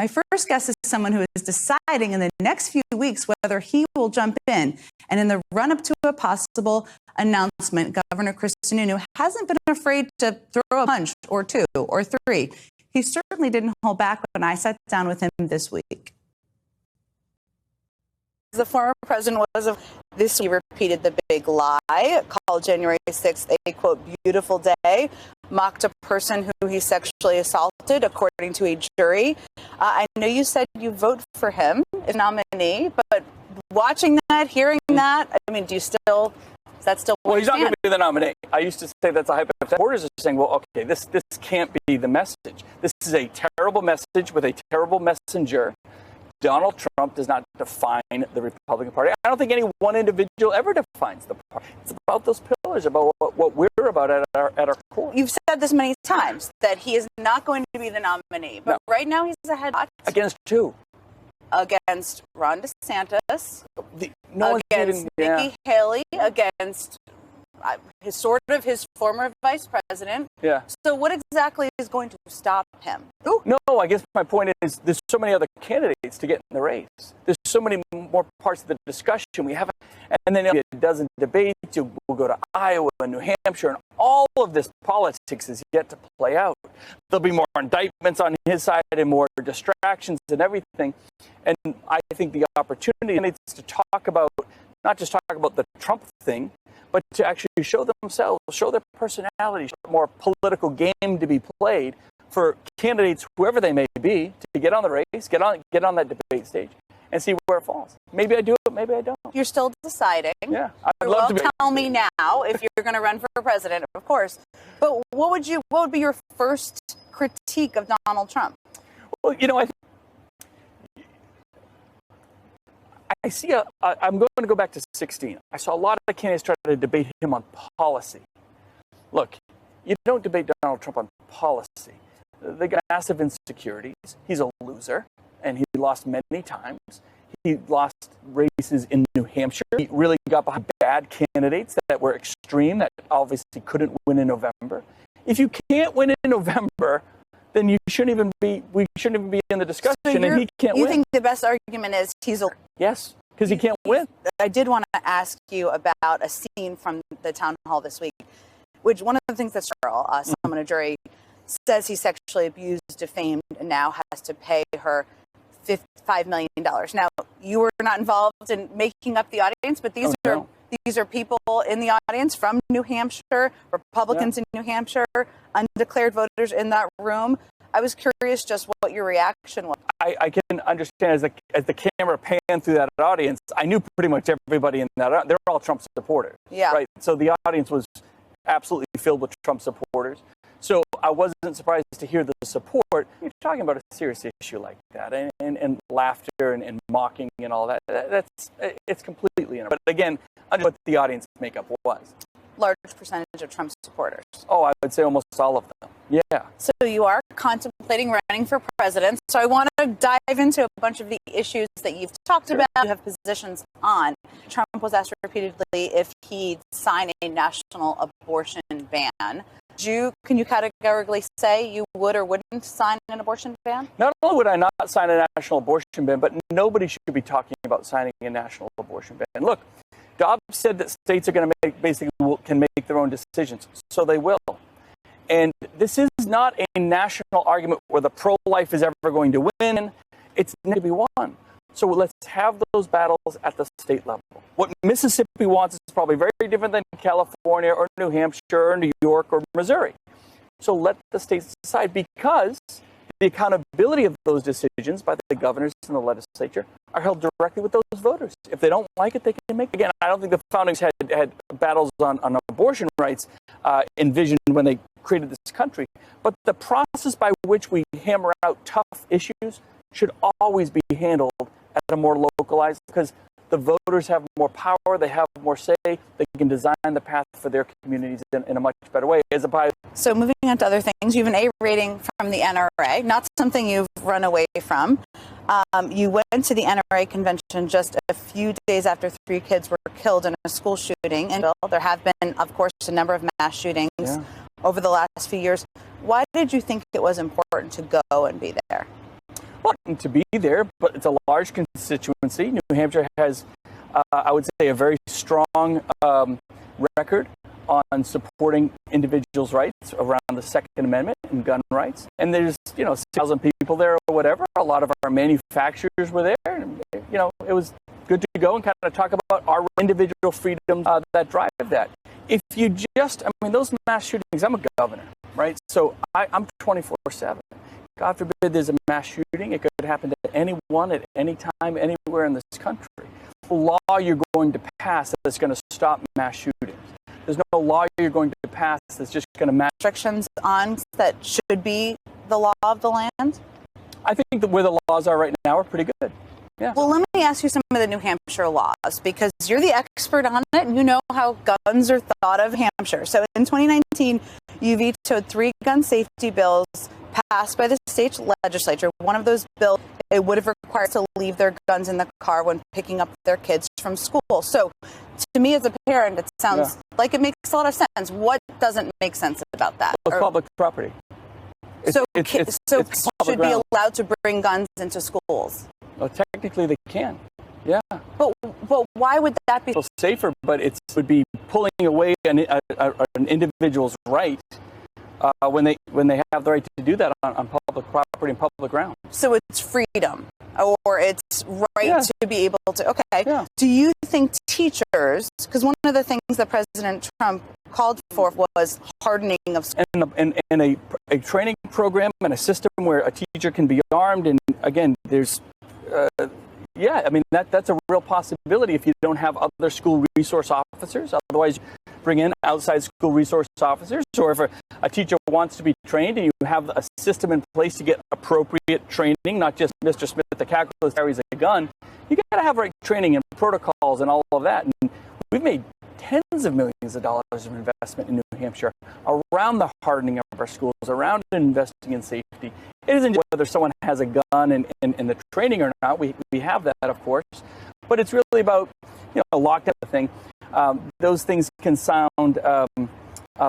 My first guest is someone who is deciding in the next few weeks whether he will jump in. And in the run-up to a possible announcement, Governor Chris Sununu hasn't been afraid to throw a punch or two or three. He certainly didn't hold back when I sat down with him this week. The former president was this he repeated the big lie, called January 6th a, quote, beautiful day, mocked a person who he sexually assaulted, according to a jury. I know you said you vote for him as nominee, but watching that, hearing that, I mean, is that still well, he's not going to be the nominee. I used to say that's a hypothetical. Supporters are saying, well, okay, this can't be the message. This is a terrible message with a terrible messenger. Donald Trump does not define the Republican Party. I don't think any one individual ever defines the party. It's about those pillars, about what we're about at our core. You've said this many times, that he is not going to be the nominee. But right now he's ahead. Against who? Against Ron DeSantis, against yeah. Nikki Haley, against his former vice president. Yeah. So what exactly is going to stop him? No, I guess my point is there's so many other candidates to get in the race. There's so many more parts of the discussion we haven't. And then a dozen debates. We'll go to Iowa and New Hampshire, and all of this politics is yet to play out. There'll be more indictments on his side and more distractions and everything. And I think the opportunity is to talk about, not just talk about the Trump thing, but to actually show themselves, show their personality, more political game to be played for candidates, whoever they may be, to get on the race, get on that debate stage, and see where it falls. Maybe I do it, maybe I don't. You're still deciding. Yeah, I'd love to be. Tell me now if you're going to run for president, of course. But what would be your first critique of Donald Trump? Well, I see I'm going to go back to 16. I saw a lot of candidates try to debate him on policy. Look, you don't debate Donald Trump on policy. They got massive insecurities. He's a loser, and he lost many times. He lost races in New Hampshire. He really got behind bad candidates that were extreme, that obviously couldn't win in November. If you can't win in November, then we shouldn't even be in the discussion, and he can't win. You think the best argument is he's a... Yes, because he can't win. I did want to ask you about a scene from the town hall this week, which one of the things that Cheryl, someone in a jury, says he sexually abused, defamed, and now has to pay her $5 million. Now, you were not involved in making up the audience, but these are people in the audience from New Hampshire, Republicans in New Hampshire, undeclared voters in that room. I was curious just what your reaction was. I can understand as the camera panned through that audience, I knew pretty much everybody in that. They're all Trump supporters. Yeah. Right. So the audience was absolutely filled with Trump supporters. So I wasn't surprised to hear the support. You're talking about a serious issue like that, and laughter and mocking and all that. It's completely inappropriate. But again, I know what the audience makeup was. Large percentage of Trump supporters. Oh, I would say almost all of them. Yeah. So you are contemplating running for president. So I want to dive into a bunch of the issues that you've talked about, you have positions on. Trump was asked repeatedly if he'd sign a national abortion ban. Can you categorically say you would or wouldn't sign an abortion ban? Not only would I not sign a national abortion ban, but nobody should be talking about signing a national abortion ban. Look, Dobbs said that states are going to can make their own decisions, so they will. And this is not a national argument where the pro-life is ever going to win. It's not to be won. So let's have those battles at the state level. What Mississippi wants is probably very different than California or New Hampshire or New York or Missouri. So let the states decide, because the accountability of those decisions by the governors and the legislature are held directly with those voters. If they don't like it, they can make it. Again, I don't think the foundings had battles on abortion rights envisioned when they created this country. But the process by which we hammer out tough issues should always be handled at a more localized, because the voters have more power, they have more say, they can design the path for their communities in a much better way. So moving on to other things, you have an A rating from the NRA, not something you've run away from. You went to the NRA convention just a few days after 3 kids were killed in a school shooting. And there have been, of course, a number of mass shootings over the last few years. Why did you think it was important to go and be there? Well, to be there, but it's a large constituency. New Hampshire has, I would say, a very strong record on supporting individuals' rights around the Second Amendment and gun rights. And there's, 6,000 people there or whatever. A lot of our manufacturers were there. And, it was good to go and kind of talk about our individual freedoms that drive that. If you those mass shootings, I'm a governor, right? So I'm 24/7. God forbid there's a mass shooting. It could happen to anyone at any time, anywhere in this country. The law you're going to pass that's going to stop mass shootings. There's no law you're going to pass that's just going to match restrictions on that should be the law of the land? I think that where the laws are right now are pretty good. Yeah. Well, let me ask you some of the New Hampshire laws, because you're the expert on it and you know how guns are thought of in Hampshire. So in 2019, you vetoed 3 gun safety bills passed by the state legislature. One of those bills, it would have required to leave their guns in the car when picking up their kids from school. So to me as a parent, it sounds like it makes a lot of sense. What doesn't make sense about that? Well, it's public property. So kids should be allowed to bring guns into schools? Well, technically they can. Yeah. But why would that be safer? But it would be pulling away an individual's right when they have the right to do that on public property and public ground. So it's freedom, or it's right to be able to. Okay. Yeah. Do you think teachers? Because one of the things that President Trump called for was hardening of schools. And a training program and a system where a teacher can be armed. And again, there's. That's a real possibility if you don't have other school resource officers. Otherwise, bring in outside school resource officers. Or if a teacher wants to be trained and you have a system in place to get appropriate training, not just Mr. Smith, the calculus carries a gun, you got to have right training and protocols and all of that. And we've made tens of millions of dollars of investment in New Hampshire around the hardening of our schools, around investing in safety. It isn't whether someone has a gun and the training or not. We have that, of course. But it's really about, a lockdown thing. Those things can sound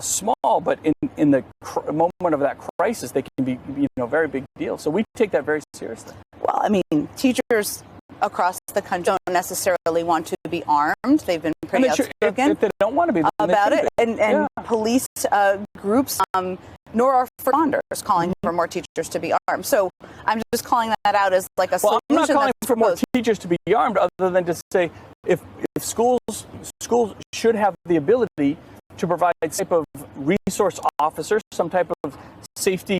small, but in the moment of that crisis, they can be, very big deal. So we take that very seriously. Well, teachers across the country don't necessarily want to be armed. They've been pretty outspoken if they don't want to be about it. And police groups, nor are responders calling for more teachers to be armed. So I'm just calling that out as like a solution. I'm not calling for more teachers to be armed, other than to say if schools should have the ability to provide some type of resource officer, some type of safety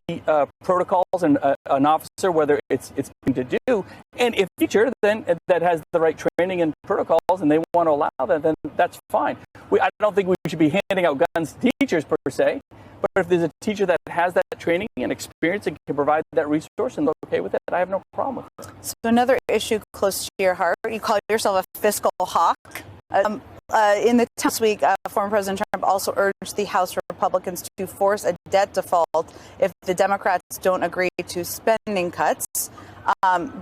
protocols, and an officer, whether it's to do. And if teacher then that has the right training and protocols, and they want to allow that, then that's fine. I don't think we should be handing out guns to teachers per se. But if there's a teacher that has that training and experience and can provide that resource and they're okay with it, I have no problem with it. So another issue close to your heart, you call yourself a fiscal hawk. In the town this week, former President Trump also urged the House Republicans to force a debt default if the Democrats don't agree to spending cuts.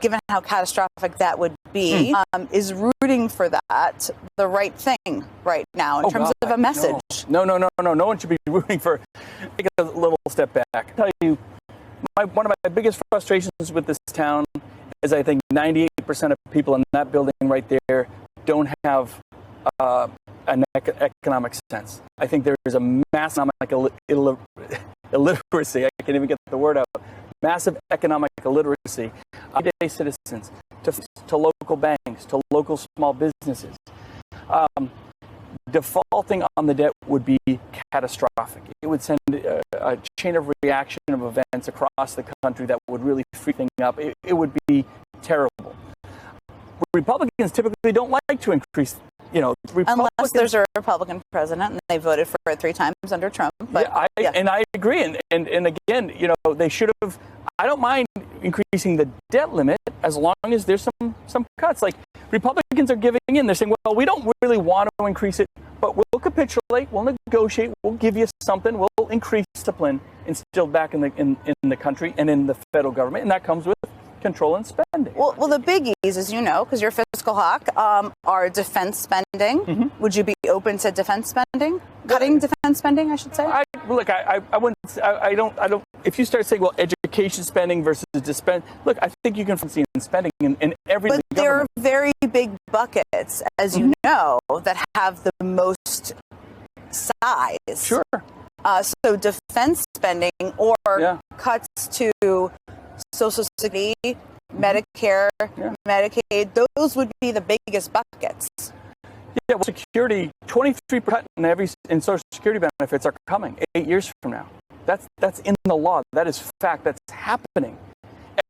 Given how catastrophic that would be, is rooting for that the right thing right now in terms of a message? No. No one should be rooting for. Take a little step back. I'll tell you, one of my biggest frustrations with this town is I think 98% of people in that building right there don't have an economic sense. I think there is a massive economic illiteracy. I can't even get the word out. Massive economic illiteracy. Everyday citizens, to local banks, to local small businesses. Defaulting on the debt would be catastrophic. It would send a chain of reaction of events across the country that would really free things up. It would be terrible. Republicans typically don't like to increase, unless there's a Republican president and they voted for it 3 times under Trump. But, and I agree. And again, they should have. I don't mind increasing the debt limit as long as there's some cuts. Like Republicans are giving in. They're saying, well, we don't really want to increase it, but we'll capitulate. We'll negotiate. We'll give you something. We'll increase discipline instilled back in the country and in the federal government, and that comes with control and spending. Well, the biggies, as you know, because you're a fiscal hawk, are defense spending. Mm-hmm. Would you be open to defense spending? Cutting defense spending, I should say. I wouldn't. I don't. if you start saying, well, education spending versus dispense, look, I think you can see in spending in every But there are very big buckets, as you know, that have the most size. Sure. So defense spending or cuts to Social Security, Medicare, Medicaid, those would be the biggest buckets. Yeah, well, security, 23% in Social Security benefits are coming 8 years from now. That's in the law. That is fact. That's happening.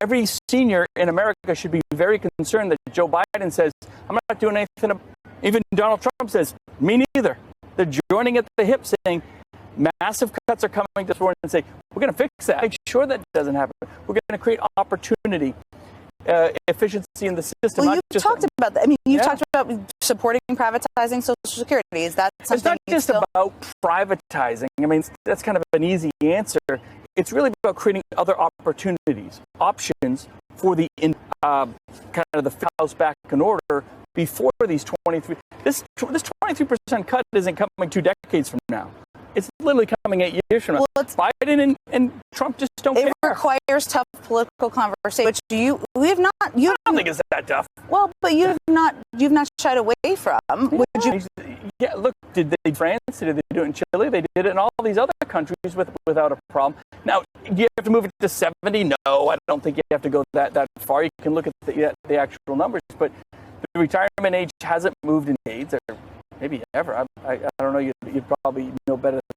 Every senior in America should be very concerned that Joe Biden says, I'm not doing anything. Even Donald Trump says, me neither. They're joining at the hip saying, massive cuts are coming to this board and say, we're going to fix that. Make sure that doesn't happen. We're going to create opportunity, efficiency in the system. Well, you talked about that. I mean, you talked about supporting privatizing Social Security. Is that something? It's not just about privatizing. I mean, that's kind of an easy answer. It's really about creating other opportunities, options for the kind of the house back in order before these 23. This 23% cut isn't coming 2 decades from now. It's literally coming 8 years from now. Well, Biden and Trump just don't care. It requires tough political conversation, which I don't think it's that tough. Well, but you've not shied away from. Would you? Yeah, look, did they France? Did they do it in Chile? They did it in all these other countries without a problem. Now, do you have to move it to 70? No, I don't think you have to go that far. You can look at the actual numbers, but the retirement age hasn't moved in decades, or maybe ever. I don't know. You'd probably know better